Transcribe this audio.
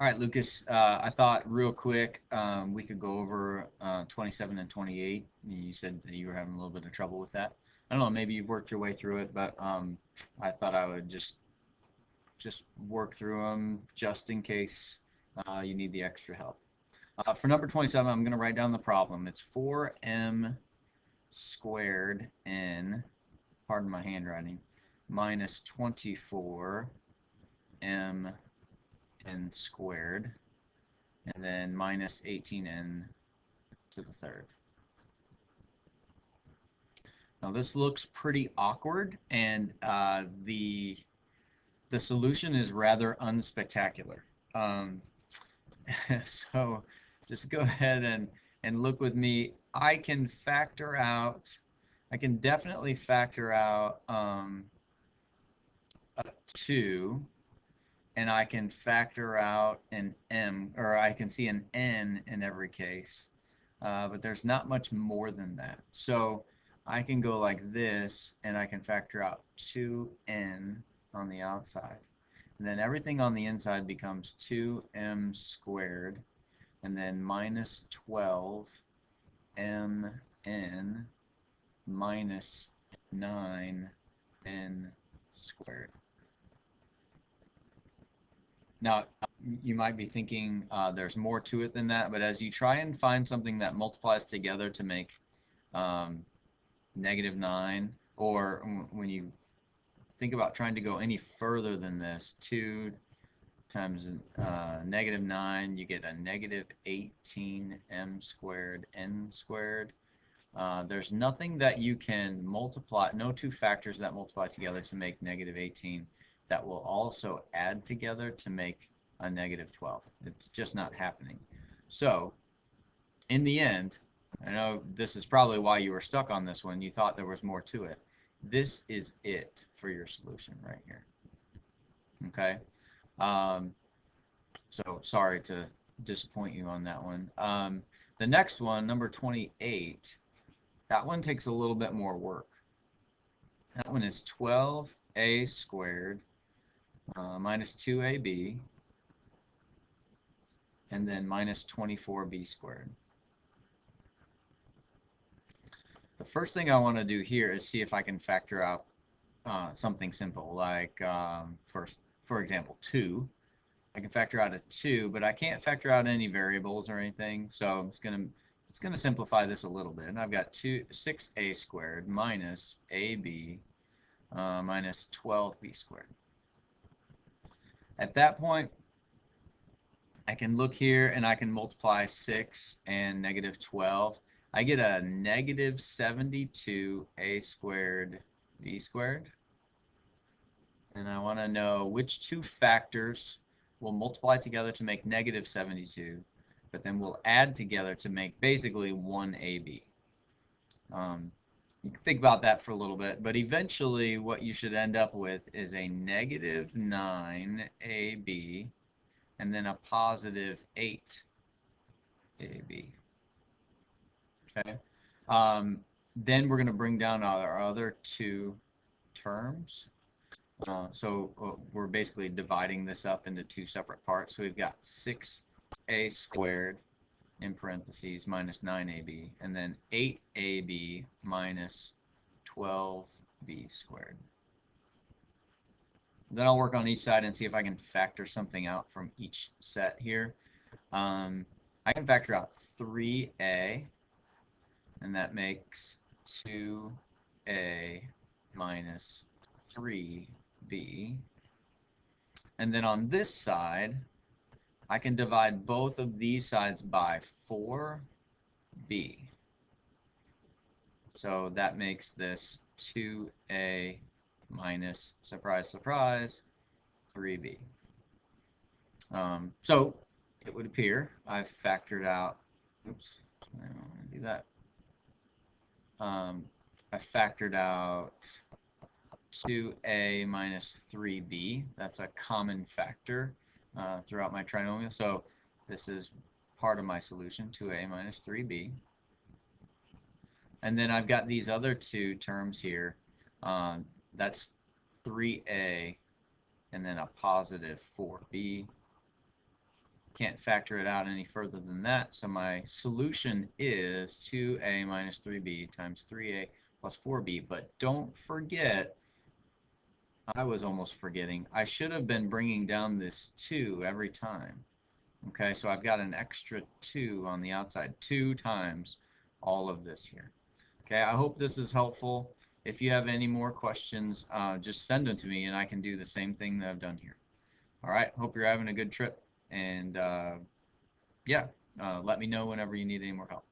All right, Lucas, I thought real quick we could go over 27 and 28. You said that you were having a little bit of trouble with that. I don't know, maybe you've worked your way through it, but I thought I would just work through them just in case you need the extra help. For number 27, I'm going to write down the problem. It's 4m squared n, pardon my handwriting, minus 24m n squared, and then minus 18n to the third. Now this looks pretty awkward, and the solution is rather unspectacular. So just go ahead and look with me. I can definitely factor out a 2, and I can factor out an m, or I can see an n in every case, but there's not much more than that. So I can go like this, and I can factor out 2n on the outside. And then everything on the inside becomes 2m squared, and then minus 12mn minus 9n squared. Now, you might be thinking there's more to it than that, but as you try and find something that multiplies together to make -9, or when you think about trying to go any further than this, 2 times -9, you get a -18m squared n squared. There's nothing that you can multiply, no two factors that multiply together to make -18 that will also add together to make a -12. It's just not happening. So, in the end, I know this is probably why you were stuck on this one. You thought there was more to it. This is it for your solution right here. Okay? So sorry to disappoint you on that one. The next one, number 28, that one takes a little bit more work. That one is 12a squared minus 2ab, and then minus 24b squared. The first thing I want to do here is see if I can factor out something simple, like for example, 2. I can factor out a 2, but I can't factor out any variables or anything, so it's gonna simplify this a little bit. And I've got 6a squared minus ab minus 12b squared. At that point, I can look here and I can multiply 6 and -12. I get a -72a squared b squared. And I want to know which two factors will multiply together to make -72, but then we'll add together to make basically 1ab. You can think about that for a little bit, but eventually what you should end up with is a -9ab and then a +8ab. Okay. Then we're going to bring down our other two terms. So we're basically dividing this up into two separate parts. So we've got 6a squared in parentheses minus 9ab, and then 8ab minus 12b squared. Then I'll work on each side and see if I can factor something out from each set here. I can factor out 3a, and that makes 2a minus 3b. And then on this side, I can divide both of these sides by 4b. So that makes this 2a minus, surprise, surprise, 3b. So it would appear I've factored out, oops, I don't want to do that. I factored out 2a minus 3b. That's a common factor throughout my trinomial. So this is part of my solution, 2a minus 3b. And then I've got these other two terms here. That's 3a and then a positive 4b. can't factor it out any further than that. So my solution is 2a minus 3b times 3a plus 4b. But don't forget, I was almost forgetting, I should have been bringing down this 2 every time. Okay, so I've got an extra 2 on the outside, 2 times all of this here. Okay, I hope this is helpful. If you have any more questions, just send them to me and I can do the same thing that I've done here. All right, hope you're having a good trip, and yeah, let me know whenever you need any more help.